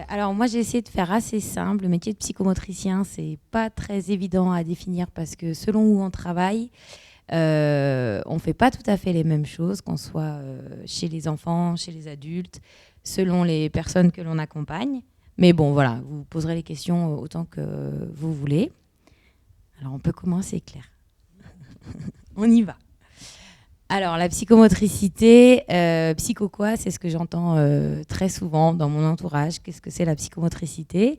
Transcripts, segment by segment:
Alors moi j'ai essayé de faire assez simple. Le métier de psychomotricien, c'est pas très évident à définir parce que selon où on travaille, on fait pas tout à fait les mêmes choses, qu'on soit chez les enfants, chez les adultes, selon les personnes que l'on accompagne. Mais bon, voilà, vous poserez les questions autant que vous voulez. Alors on peut commencer, Claire. On y va. Alors, la psychomotricité, psycho quoi? C'est ce que j'entends très souvent dans mon entourage. Qu'est-ce que c'est la psychomotricité?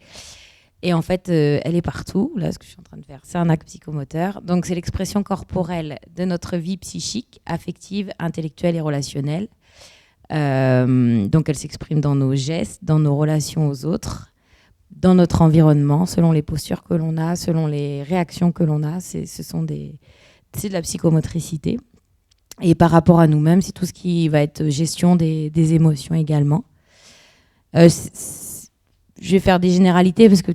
Et en fait, elle est partout. Là, ce que je suis en train de faire, c'est un acte psychomoteur. Donc, c'est l'expression corporelle de notre vie psychique, affective, intellectuelle et relationnelle. Donc, elle s'exprime dans nos gestes, dans nos relations aux autres, dans notre environnement, selon les postures que l'on a, selon les réactions que l'on a. C'est de la psychomotricité. Et par rapport à nous-mêmes, c'est tout ce qui va être gestion des émotions également. Je vais faire des généralités parce que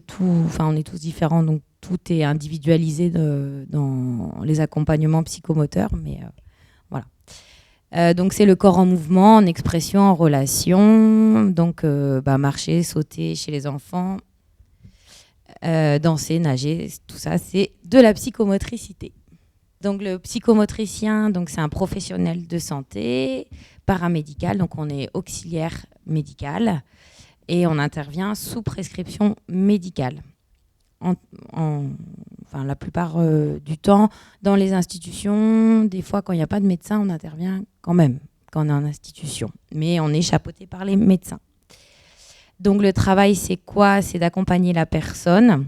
on est tous différents, donc tout est individualisé dans les accompagnements psychomoteurs. Mais voilà. Donc c'est le corps en mouvement, en expression, en relation. Donc marcher, sauter chez les enfants, danser, nager, tout ça, c'est de la psychomotricité. Donc le psychomotricien, donc c'est un professionnel de santé paramédical, donc on est auxiliaire médical et on intervient sous prescription médicale. La plupart du temps, dans les institutions, des fois quand il n'y a pas de médecin, on intervient quand même quand on est en institution, mais on est chapeauté par les médecins. Donc le travail, c'est quoi? C'est d'accompagner la personne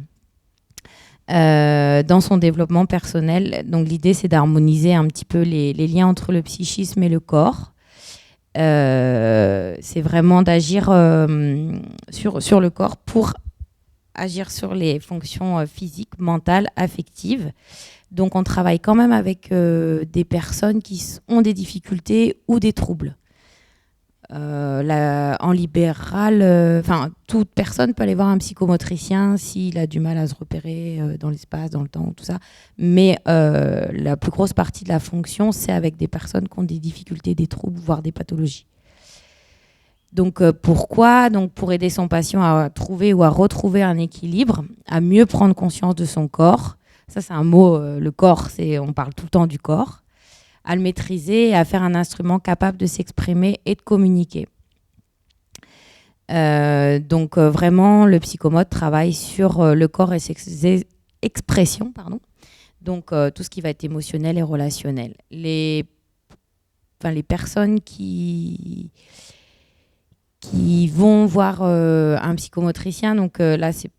dans son développement personnel. Donc l'idée, c'est d'harmoniser un petit peu les liens entre le psychisme et le corps. C'est vraiment d'agir sur le corps pour agir sur les fonctions physiques, mentales, affectives. Donc on travaille quand même avec des personnes qui ont des difficultés ou des troubles. En libéral, toute personne peut aller voir un psychomotricien s'il a du mal à se repérer dans l'espace, dans le temps, tout ça. Mais la plus grosse partie de la fonction, c'est avec des personnes qui ont des difficultés, des troubles, voire des pathologies. Donc pourquoi? Donc pour aider son patient à trouver ou à retrouver un équilibre, à mieux prendre conscience de son corps. Ça, c'est un mot, le corps, on parle tout le temps du corps. À le maîtriser et à faire un instrument capable de s'exprimer et de communiquer. Donc vraiment, le psychomote travaille sur le corps et ses expressions, donc tout ce qui va être émotionnel et relationnel. Les personnes qui vont voir un psychomotricien, donc là c'est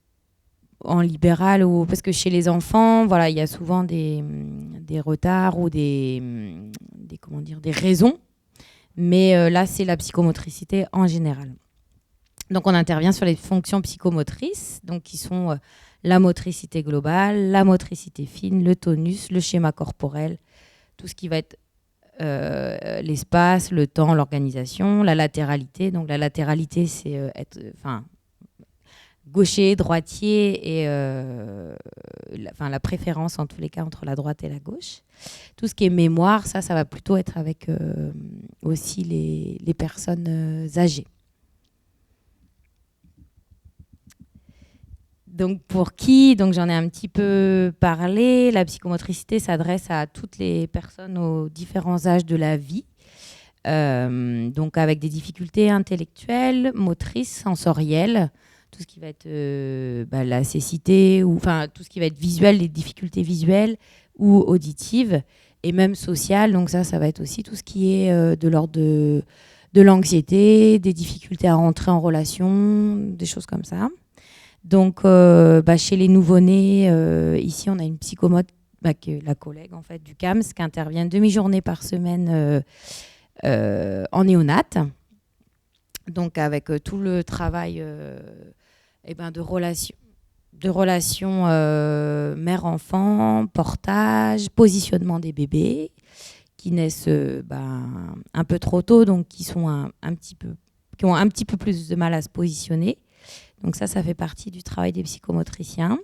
en libéral, parce que chez les enfants, voilà, il y a souvent des retards ou des raisons. Mais là, c'est la psychomotricité en général. Donc, on intervient sur les fonctions psychomotrices, donc qui sont la motricité globale, la motricité fine, le tonus, le schéma corporel, tout ce qui va être l'espace, le temps, l'organisation, la latéralité. Donc, la latéralité, c'est gaucher, droitier et la préférence en tous les cas entre la droite et la gauche. Tout ce qui est mémoire, ça va plutôt être avec aussi les personnes âgées. Donc pour qui? Donc j'en ai un petit peu parlé. La psychomotricité s'adresse à toutes les personnes aux différents âges de la vie. Donc avec des difficultés intellectuelles, motrices, sensorielles, tout ce qui va être la cécité, ou tout ce qui va être visuel, les difficultés visuelles ou auditives, et même sociales. Donc ça va être aussi tout ce qui est de l'ordre de l'anxiété, des difficultés à rentrer en relation, des choses comme ça. Donc chez les nouveau-nés, ici on a une psychomote, qui est la collègue en fait du CAMS, qui intervient demi-journée par semaine en néonate. Donc avec tout le travail de relation mère-enfant, portage, positionnement des bébés qui naissent un peu trop tôt, donc qui ont un petit peu plus de mal à se positionner. Donc ça fait partie du travail des psychomotriciens.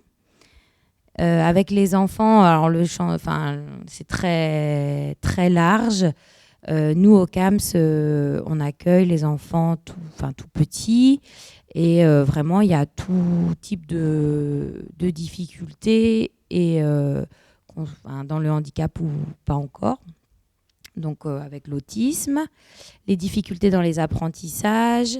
Avec les enfants, alors le champ, c'est très très large. Nous, au CAMS, on accueille les enfants tout petits Et vraiment, il y a tout type de difficultés, et dans le handicap ou pas encore. Donc avec l'autisme, les difficultés dans les apprentissages.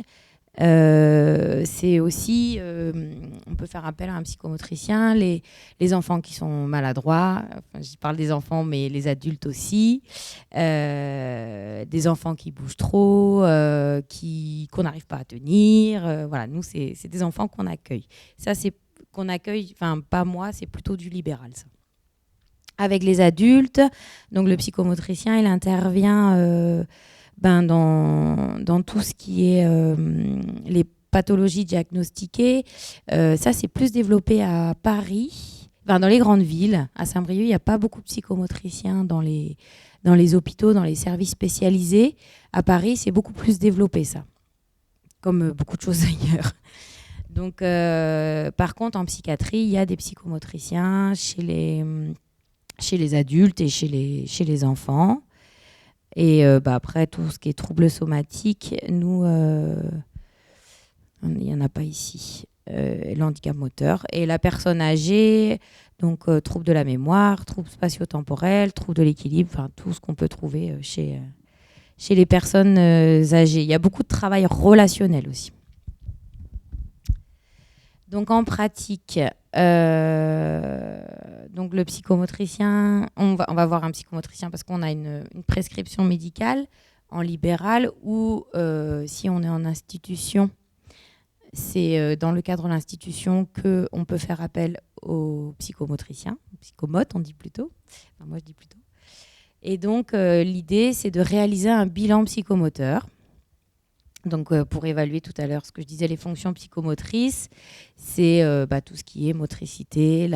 C'est aussi, on peut faire appel à un psychomotricien, les enfants qui sont maladroits, enfin, je parle des enfants, mais les adultes aussi, des enfants qui bougent trop, qu'on n'arrive pas à tenir. Voilà, nous, c'est des enfants qu'on accueille. Ça, c'est qu'on accueille, enfin, pas moi, c'est plutôt du libéral, ça. Avec les adultes, donc le psychomotricien, il intervient dans tout ce qui est les pathologies diagnostiquées. Ça, c'est plus développé à Paris, dans les grandes villes. À Saint-Brieuc, il n'y a pas beaucoup de psychomotriciens dans les hôpitaux, dans les services spécialisés. À Paris, c'est beaucoup plus développé, ça, comme beaucoup de choses ailleurs. Donc, par contre, en psychiatrie, il y a des psychomotriciens chez les adultes et chez les enfants. Et après, tout ce qui est troubles somatiques, nous, il n'y en a pas ici. Le handicap moteur. Et la personne âgée, donc troubles de la mémoire, troubles spatio-temporels, troubles de l'équilibre, enfin tout ce qu'on peut trouver chez les personnes âgées. Il y a beaucoup de travail relationnel aussi. Donc en pratique, donc le psychomotricien, on va voir un psychomotricien parce qu'on a une prescription médicale en libéral, ou si on est en institution, c'est dans le cadre de l'institution qu'on peut faire appel au psychomotricien, psychomote on dit plutôt, enfin, moi je dis plutôt. Et donc l'idée, c'est de réaliser un bilan psychomoteur. Donc, pour évaluer tout à l'heure ce que je disais, les fonctions psychomotrices, c'est tout ce qui est motricité,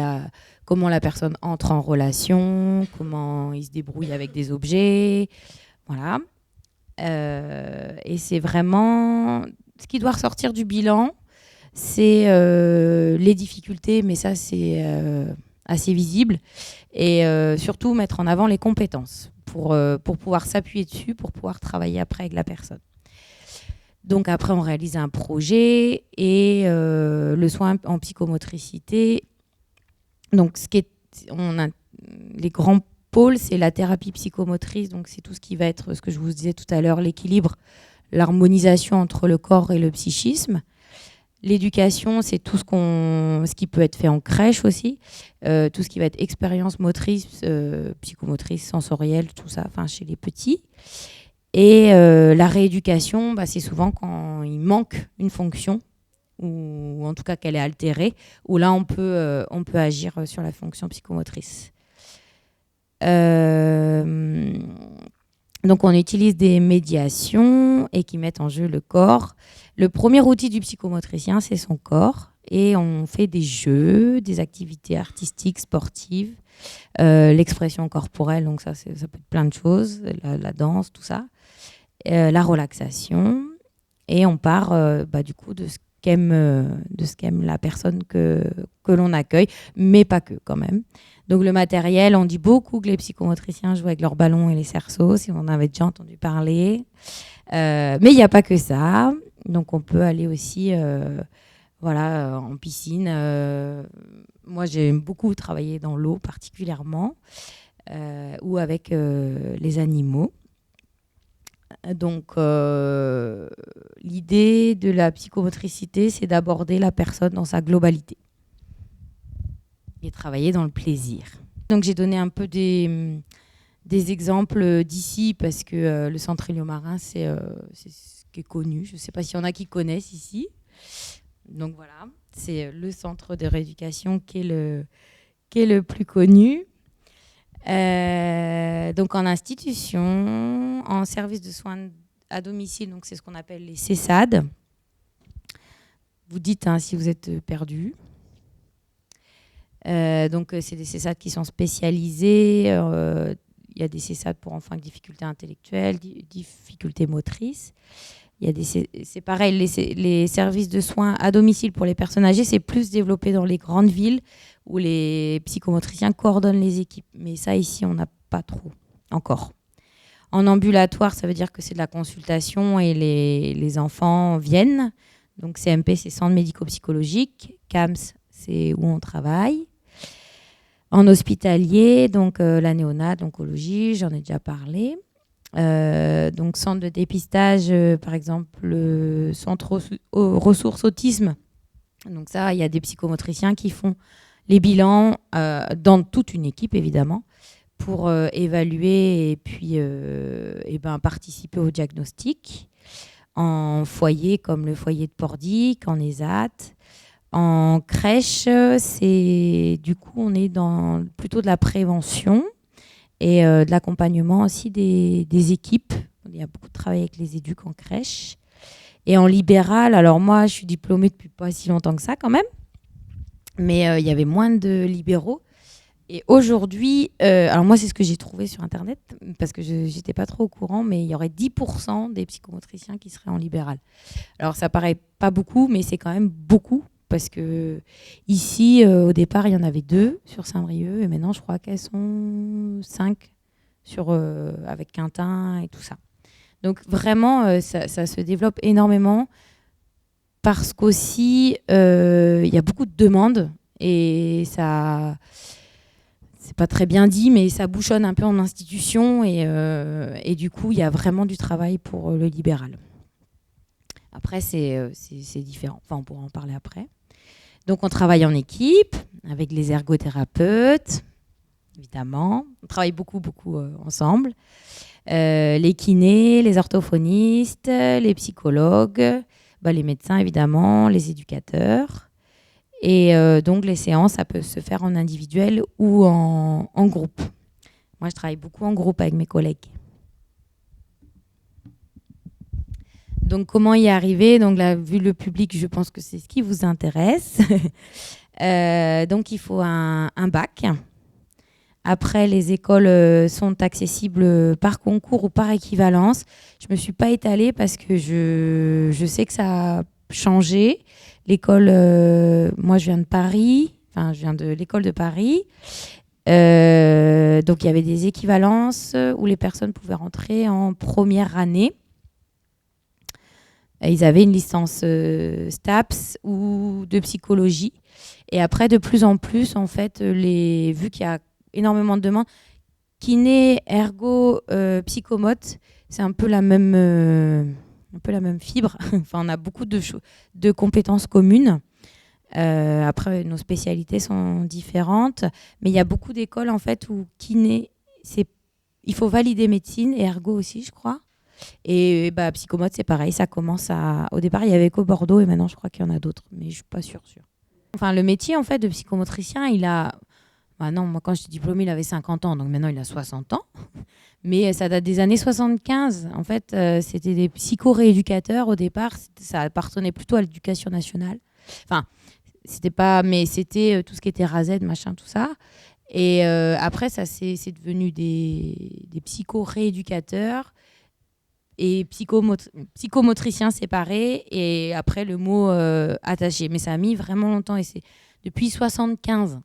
comment la personne entre en relation, comment il se débrouille avec des objets, voilà. Et c'est vraiment ce qui doit ressortir du bilan, c'est les difficultés, mais ça c'est assez visible, et surtout mettre en avant les compétences pour pouvoir s'appuyer dessus, pour pouvoir travailler après avec la personne. Donc après, on réalise un projet, et le soin en psychomotricité. Donc les grands pôles, c'est la thérapie psychomotrice. Donc c'est tout ce qui va être, ce que je vous disais tout à l'heure, l'équilibre, l'harmonisation entre le corps et le psychisme. L'éducation, c'est tout ce qui peut être fait en crèche aussi, tout ce qui va être expérience motrice, psychomotrice, sensorielle, tout ça, enfin chez les petits. Et la rééducation, c'est souvent quand il manque une fonction, ou en tout cas qu'elle est altérée, où là on peut agir sur la fonction psychomotrice. Donc on utilise des médiations et qui mettent en jeu le corps. Le premier outil du psychomotricien, c'est son corps, et on fait des jeux, des activités artistiques, sportives, l'expression corporelle, donc ça peut être plein de choses, la danse, tout ça. La relaxation, et on part du coup de ce qu'aime la personne que l'on accueille, mais pas que quand même. Donc le matériel, on dit beaucoup que les psychomotriciens jouent avec leurs ballons et les cerceaux, si on en avait déjà entendu parler. Mais il n'y a pas que ça. Donc on peut aller aussi en piscine. Moi, j'aime beaucoup travailler dans l'eau particulièrement, ou avec les animaux. Donc, l'idée de la psychomotricité, c'est d'aborder la personne dans sa globalité et travailler dans le plaisir. Donc, j'ai donné un peu des exemples d'ici, parce que le centre Éliomarin, c'est ce qui est connu. Je ne sais pas s'il y en a qui connaissent ici. Donc, voilà, c'est le centre de rééducation qui est le plus connu. Donc en institution, en service de soins à domicile, donc c'est ce qu'on appelle les CESAD. Vous dites si vous êtes perdu. Donc c'est des CESAD qui sont spécialisés. Il y a des CESAD pour enfants avec difficultés intellectuelles, difficultés motrices. C'est pareil, les services de soins à domicile pour les personnes âgées, c'est plus développé dans les grandes villes, où les psychomotriciens coordonnent les équipes. Mais ça, ici, on n'a pas trop encore. En ambulatoire, ça veut dire que c'est de la consultation, et les enfants viennent. Donc CMP, c'est centre médico-psychologique. CAMS, c'est où on travaille. En hospitalier, donc la néonate, l'oncologie, j'en ai déjà parlé. Donc centre de dépistage, par exemple, le centre ressources autisme. Donc ça, il y a des psychomotriciens qui font les bilans dans toute une équipe, évidemment, pour évaluer et puis participer au diagnostic. En foyer, comme le foyer de Pordic, en ESAT. En crèche, du coup, on est dans plutôt de la prévention et de l'accompagnement aussi des équipes. Il y a beaucoup de travail avec les éducs en crèche. Et en libéral, alors moi, je suis diplômée depuis pas si longtemps que ça quand même, mais il y avait moins de libéraux. Et aujourd'hui, alors moi, c'est ce que j'ai trouvé sur Internet, parce que je n'étais pas trop au courant, mais il y aurait 10% des psychomotriciens qui seraient en libéral. Alors, ça paraît pas beaucoup, mais c'est quand même beaucoup, parce que ici, au départ, il y en avait 2 sur Saint-Brieuc, et maintenant, je crois qu'elles sont 5 avec Quintin et tout ça. Donc, vraiment, ça se développe énormément, parce qu'aussi, il y a beaucoup de demandes, et ça... C'est pas très bien dit, mais ça bouchonne un peu en institution et du coup, il y a vraiment du travail pour le libéral. Après, c'est différent. Enfin, on pourra en parler après. Donc, on travaille en équipe avec les ergothérapeutes, évidemment. On travaille beaucoup ensemble. Les kinés, les orthophonistes, les psychologues, les médecins, évidemment, les éducateurs. Et donc, les séances, ça peut se faire en individuel ou en groupe. Moi, je travaille beaucoup en groupe avec mes collègues. Donc, comment y arriver? Donc, là, vu le public, je pense que c'est ce qui vous intéresse. Donc, il faut un bac. Après, les écoles sont accessibles par concours ou par équivalence. Je ne me suis pas étalée parce que je sais que ça a changé. L'école, moi je viens de Paris, enfin je viens de l'école de Paris. Donc il y avait des équivalences où les personnes pouvaient rentrer en première année. Ils avaient une licence STAPS ou de psychologie. Et après, de plus en plus, en fait, vu qu'il y a énormément de demandes, kiné, ergo, psychomote, c'est un peu la même fibre. Enfin, on a beaucoup de compétences communes. Après, nos spécialités sont différentes, mais il y a beaucoup d'écoles en fait où kiné, il faut valider médecine et ergo aussi, je crois. Et psychomote, c'est pareil, ça commence à... Au départ, il y avait qu'au Bordeaux et maintenant, je crois qu'il y en a d'autres, mais je suis pas sûre. Enfin, le métier en fait de psychomotricien, il a... non, moi quand j'étais diplômée, il avait 50 ans, donc maintenant il a 60 ans. Mais ça date des années 75. En fait, c'était des psycho-rééducateurs au départ. Ça appartenait plutôt à l'éducation nationale. Enfin, c'était pas, mais c'était tout ce qui était RASED, machin, tout ça. Et après, c'est devenu des psycho-rééducateurs et psychomotriciens séparés. Et après, le mot attaché. Mais ça a mis vraiment longtemps. Et c'est depuis 75.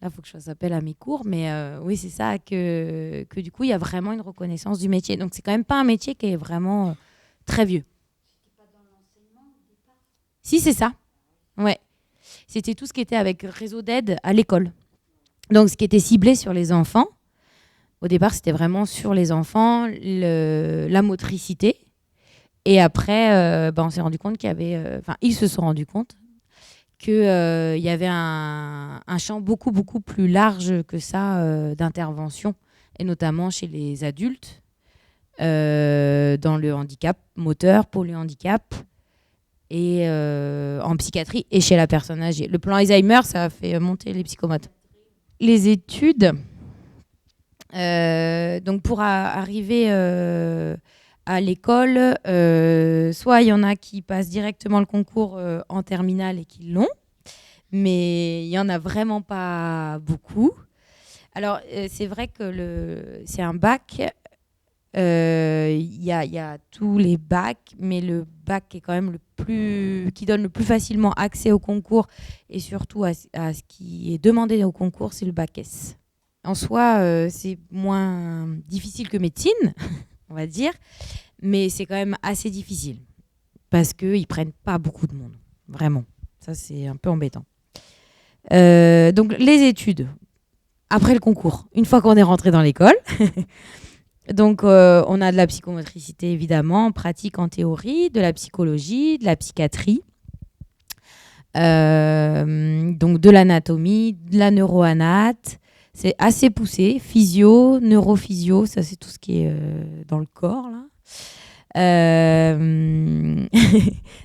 Là, il faut que je fasse appel à mes cours, mais oui, c'est ça que du coup, il y a vraiment une reconnaissance du métier. Donc, c'est quand même pas un métier qui est vraiment très vieux. C'était pas dans l'enseignement au départ ? Si, c'est ça. Ouais. C'était tout ce qui était avec réseau d'aide à l'école. Donc, ce qui était ciblé sur les enfants. Au départ, c'était vraiment sur les enfants, la motricité. Et après, on s'est rendu compte qu'il y avait... ils se sont rendus compte qu'il y avait un champ beaucoup plus large que ça d'intervention, et notamment chez les adultes, dans le handicap moteur, polyhandicap, et en psychiatrie, et chez la personne âgée. Le plan Alzheimer, ça a fait monter les psychomotes. Les études, donc pour arriver à l'école, soit il y en a qui passent directement le concours en terminale et qui l'ont, mais il n'y en a vraiment pas beaucoup. Alors, c'est vrai que c'est un bac, il y a tous les bacs, mais le bac qui est quand même qui donne le plus facilement accès au concours et surtout à ce qui est demandé au concours, c'est le bac S. En soi, c'est moins difficile que médecine, on va dire, mais c'est quand même assez difficile. parce qu'ils ne prennent pas beaucoup de monde. Vraiment. Ça, c'est un peu embêtant. Donc, les études. Après le concours, une fois qu'on est rentré dans l'école. Donc, on a de la psychomotricité, évidemment, en pratique, en théorie, de la psychologie, de la psychiatrie. Donc, de l'anatomie, de la neuroanate. C'est assez poussé. Physio, neurophysio, ça, c'est tout ce qui est dans le corps, là. De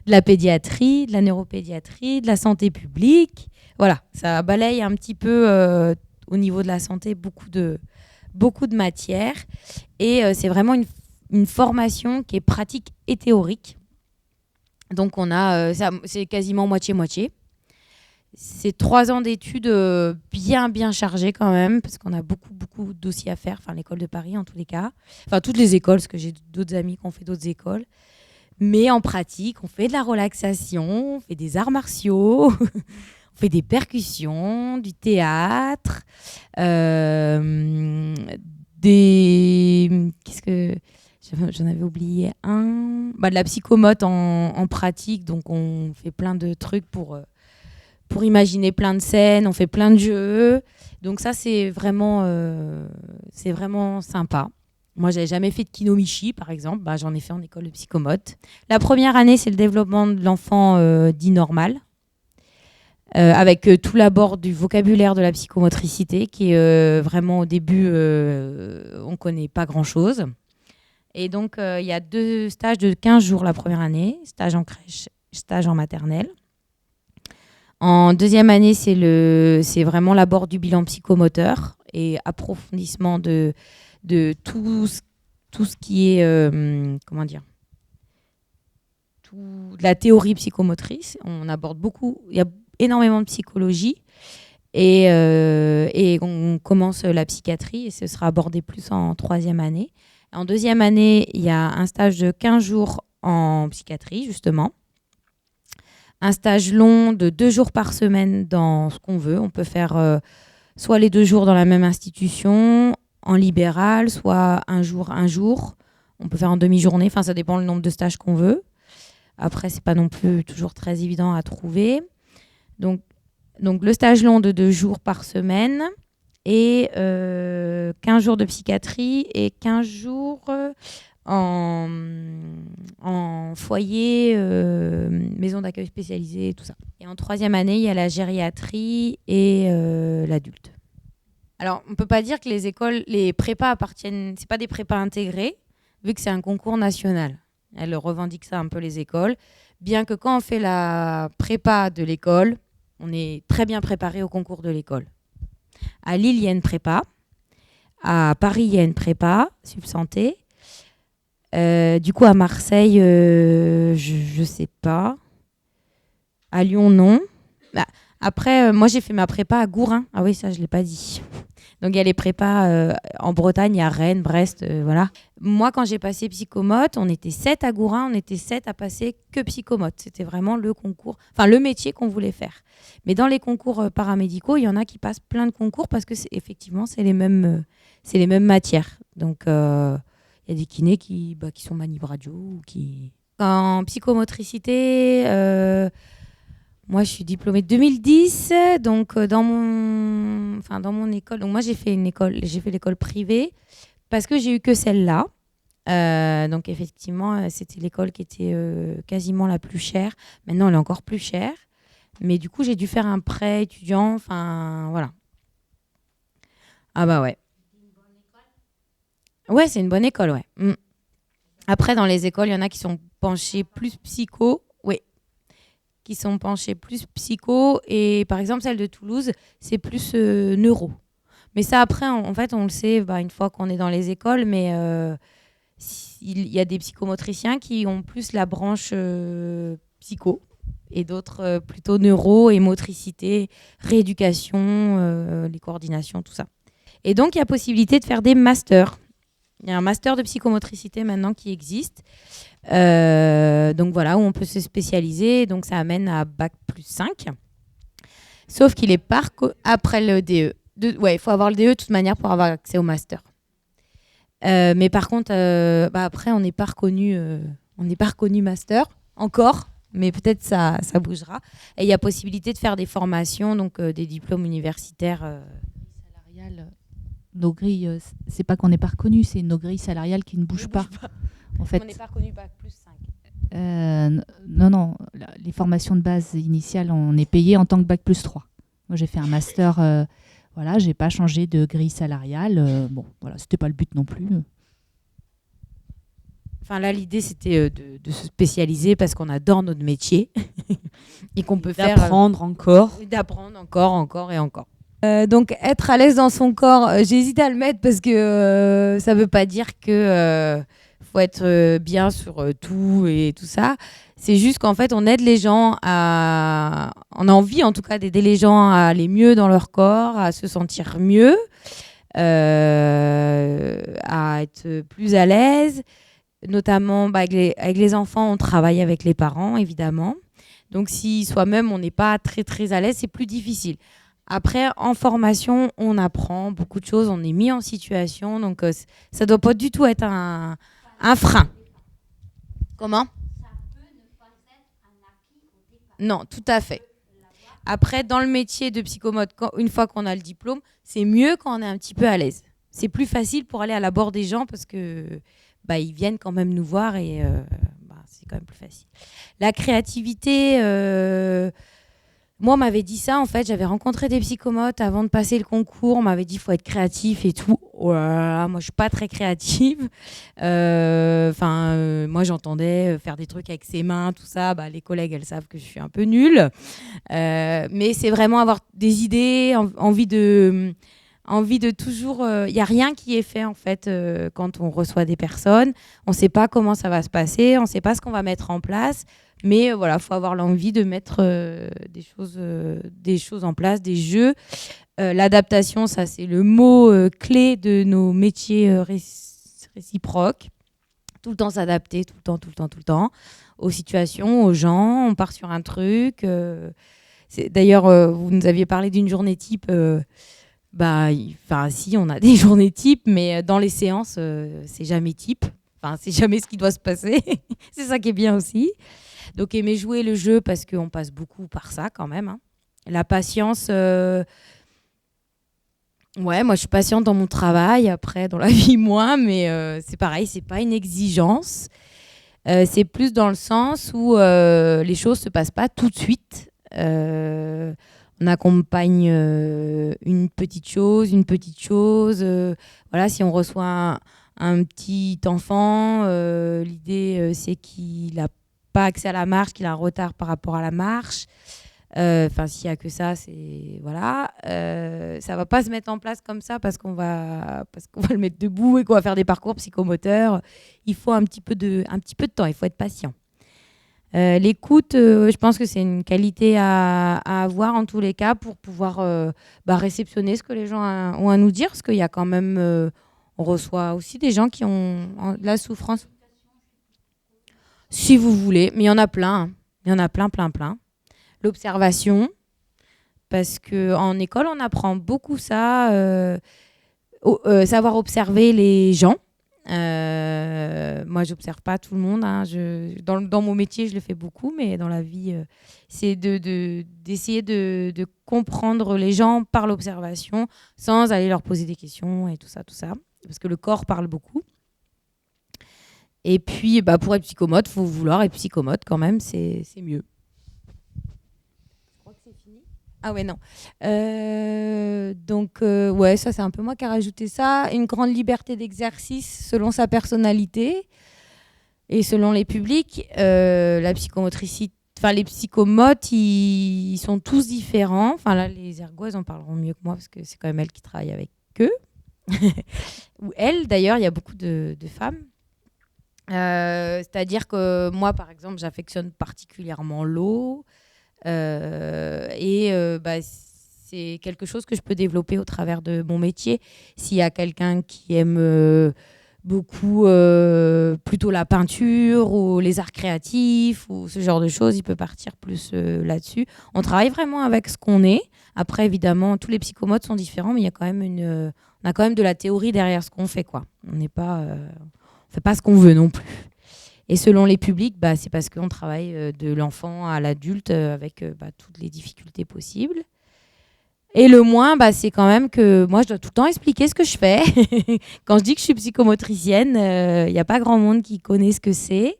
la pédiatrie, de la neuropédiatrie, de la santé publique. Voilà, ça balaye un petit peu au niveau de la santé beaucoup de matières. Et c'est vraiment une formation qui est pratique et théorique. Donc on a, c'est quasiment moitié-moitié. C'est 3 ans d'études bien chargées quand même, parce qu'on a beaucoup de dossiers à faire, enfin l'école de Paris en tous les cas, enfin toutes les écoles, parce que j'ai d'autres amis qui ont fait d'autres écoles. Mais en pratique, on fait de la relaxation, on fait des arts martiaux, on fait des percussions, du théâtre, Qu'est-ce que... J'en avais oublié un. De la psychomote en pratique, donc on fait plein de trucs pour imaginer plein de scènes, on fait plein de jeux. Donc ça, c'est vraiment sympa. Moi, j'avais jamais fait de kinomichi, par exemple. J'en ai fait en école de psychomote. La première année, c'est le développement de l'enfant dit normal, avec tout l'abord du vocabulaire de la psychomotricité, qui est vraiment au début, on ne connaît pas grand-chose. Et donc, il y a 2 stages de 15 jours la première année, stage en crèche, stage en maternelle. En deuxième année, c'est vraiment l'abord du bilan psychomoteur et approfondissement de tout ce qui est, de la théorie psychomotrice. On aborde beaucoup, il y a énormément de psychologie et on commence la psychiatrie et ce sera abordé plus en 3e année. En 2e année, il y a un stage de 15 jours en psychiatrie, justement. Un stage long de 2 jours par semaine dans ce qu'on veut. On peut faire soit les 2 jours dans la même institution, en libéral, soit un jour. On peut faire en demi-journée. Enfin, ça dépend le nombre de stages qu'on veut. Après, c'est pas non plus toujours très évident à trouver. Donc le stage long de 2 jours par semaine et 15 jours de psychiatrie et 15 jours en foyer, maison d'accueil spécialisée, tout ça. Et en 3e année, il y a la gériatrie et l'adulte. Alors, on ne peut pas dire que les prépas appartiennent... C'est pas des prépas intégrés, vu que c'est un concours national. Elles revendiquent ça un peu, les écoles. Bien que quand on fait la prépa de l'école, on est très bien préparé au concours de l'école. À Lille, il y a une prépa. À Paris, il y a une prépa, subsanté. Du coup, à Marseille, je sais pas. À Lyon, non. Après, moi, j'ai fait ma prépa à Gourin. Ah oui, ça, je l'ai pas dit. Donc, il y a les prépas en Bretagne, à Rennes, Brest, voilà. Moi, quand j'ai passé psychomote, on était 7 à Gourin, on était 7 à passer que psychomote. C'était vraiment le concours, enfin, le métier qu'on voulait faire. Mais dans les concours paramédicaux, il y en a qui passent plein de concours parce que, effectivement, c'est les mêmes matières. Donc, il y a des kinés qui sont manip radio ou qui... En psychomotricité... moi, je suis diplômée de 2010, donc dans mon école. Donc moi, j'ai fait l'école privée parce que j'ai eu que celle-là. Donc effectivement, c'était l'école qui était quasiment la plus chère. Maintenant, elle est encore plus chère. Mais du coup, j'ai dû faire un prêt étudiant. Enfin, voilà. Ah bah ouais. Ouais, c'est une bonne école, ouais. Après, dans les écoles, il y en a qui sont penchées plus psycho. Oui. Qui sont penchées plus psycho. Et par exemple, celle de Toulouse, c'est plus neuro. Mais ça, après, en fait, on le sait une fois qu'on est dans les écoles, mais il y a des psychomotriciens qui ont plus la branche psycho et d'autres plutôt neuro et motricité, rééducation, les coordinations, tout ça. Et donc, il y a possibilité de faire des masters. Il y a un master de psychomotricité maintenant qui existe. Donc voilà, où on peut se spécialiser. Donc ça amène à Bac plus 5. Sauf qu'il est après le DE. Il faut avoir le DE de toute manière pour avoir accès au master. Mais par contre, après, on n'est pas reconnu master. encore, mais peut-être ça bougera. Et il y a possibilité de faire des formations, donc des diplômes universitaires. Salariales, nos grilles, c'est pas qu'on n'est pas reconnu, c'est nos grilles salariales qui ne bougent pas. En fait, On n'est pas reconnu bac plus 5. non, les formations de base initiales, on est payé en tant que bac plus 3. Moi, j'ai fait un master, voilà, j'ai pas changé de grille salariale. Bon, voilà, c'était pas le but non plus. Enfin là, l'idée, c'était de se spécialiser parce qu'on adore notre métier et qu'on peut faire... D'apprendre encore. D'apprendre encore et encore. Donc, être à l'aise dans son corps, j'hésite à le mettre parce que ça ne veut pas dire que faut être bien sur tout et tout ça. C'est juste qu'en fait, on aide les gens à... On a envie, en tout cas, d'aider les gens à aller mieux dans leur corps, à se sentir mieux, à être plus à l'aise. Notamment, avec les enfants, on travaille avec les parents, évidemment. Donc, si soi-même, on n'est pas très, très à l'aise, c'est plus difficile. Après, en formation, on apprend beaucoup de choses, on est mis en situation. Donc, ça ne doit pas du tout être un frein. Comment ? Ça peut ne pas être un acquis au départ. Non, tout à fait. Après, dans le métier de psychomote, une fois qu'on a le diplôme, c'est mieux quand on est un petit peu à l'aise. C'est plus facile pour aller à la bord des gens parce que... ils viennent quand même nous voir et c'est quand même plus facile. La créativité, moi, on m'avait dit ça, en fait. J'avais rencontré des psychomotes avant de passer le concours. On m'avait dit qu'il faut être créatif et tout. Oh là là, moi, je ne suis pas très créative. Moi, j'entendais faire des trucs avec ses mains, tout ça. Les collègues, elles savent que je suis un peu nulle. Mais c'est vraiment avoir des idées, envie de toujours... Il n'y a rien qui est fait, en fait, quand on reçoit des personnes. On ne sait pas comment ça va se passer, on ne sait pas ce qu'on va mettre en place. Mais voilà, il faut avoir l'envie de mettre des choses en place, des jeux. L'adaptation, ça, c'est le mot clé de nos métiers réciproques. Tout le temps s'adapter, tout le temps, aux situations, aux gens. On part sur un truc. D'ailleurs, vous nous aviez parlé d'une journée type... si, on a des journées type, mais dans les séances, c'est jamais type. C'est jamais ce qui doit se passer. C'est ça qui est bien aussi. Donc, aimer jouer le jeu parce qu'on passe beaucoup par ça quand même. Hein. La patience, moi, je suis patiente dans mon travail. Après, dans la vie, moins. Mais c'est pareil, c'est pas une exigence. C'est plus dans le sens où les choses se passent pas tout de suite. On accompagne une petite chose. Voilà, si on reçoit un petit enfant, l'idée, c'est qu'il n'a pas accès à la marche, qu'il a un retard par rapport à la marche. S'il n'y a que ça, c'est... Voilà. Ça ne va pas se mettre en place comme ça parce qu'on va le mettre debout et qu'on va faire des parcours psychomoteurs. Il faut un petit peu de temps, il faut être patient. L'écoute, je pense que c'est une qualité à avoir en tous les cas pour pouvoir réceptionner ce que les gens ont à nous dire, parce qu'il y a quand même, on reçoit aussi des gens qui ont de la souffrance. Si vous voulez, mais il y en a plein. Hein. Il y en a plein. L'observation, parce qu'en école, on apprend beaucoup ça, savoir observer les gens. Moi, j'observe pas tout le monde. Hein. Dans mon métier, je le fais beaucoup, mais dans la vie, c'est d'essayer de comprendre les gens par l'observation, sans aller leur poser des questions et tout ça, parce que le corps parle beaucoup. Et puis, pour être psychomote, faut vouloir être psychomote quand même, c'est mieux. Je crois que c'est fini. Ah ouais, non. Ça, c'est un peu moi qui a rajouté ça. Une grande liberté d'exercice selon sa personnalité et selon les publics. La psychomotricité, les psychomotes, ils sont tous différents. Enfin, là, les ergos, elles en parleront mieux que moi parce que c'est quand même elles qui travaillent avec eux. Ou elles, d'ailleurs, il y a beaucoup de femmes. C'est-à-dire que moi, par exemple, j'affectionne particulièrement l'eau. C'est quelque chose que je peux développer au travers de mon métier. S'il y a quelqu'un qui aime beaucoup plutôt la peinture ou les arts créatifs ou ce genre de choses, il peut partir plus là-dessus. On travaille vraiment avec ce qu'on est. Après, évidemment, tous les psychomotes sont différents, mais il y a quand même on a quand même de la théorie derrière ce qu'on fait, quoi. On n'est pas, on fait pas ce qu'on veut non plus. Et selon les publics, c'est parce qu'on travaille de l'enfant à l'adulte avec toutes les difficultés possibles. Et le moins, c'est quand même que moi, je dois tout le temps expliquer ce que je fais. Quand je dis que je suis psychomotricienne, il n'y a pas grand monde qui connaît ce que c'est.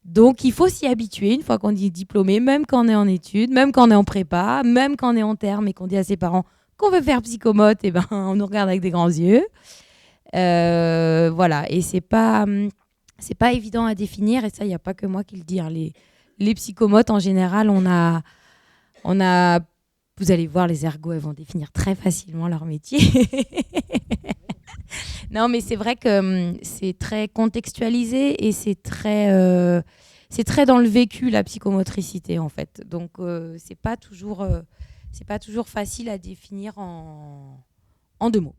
Donc, il faut s'y habituer une fois qu'on est diplômé, même quand on est en études, même quand on est en prépa, même quand on est en terme et qu'on dit à ses parents qu'on veut faire psychomote, on nous regarde avec des grands yeux. Voilà, et c'est pas évident à définir, et ça, il n'y a pas que moi qui le dis. Hein. Les psychomotes, en général, on a, vous allez voir, les ergots, elles vont définir très facilement leur métier. Non, mais c'est vrai que c'est très contextualisé et c'est très dans le vécu, la psychomotricité, en fait. Donc, c'est pas toujours facile à définir en 2 mots.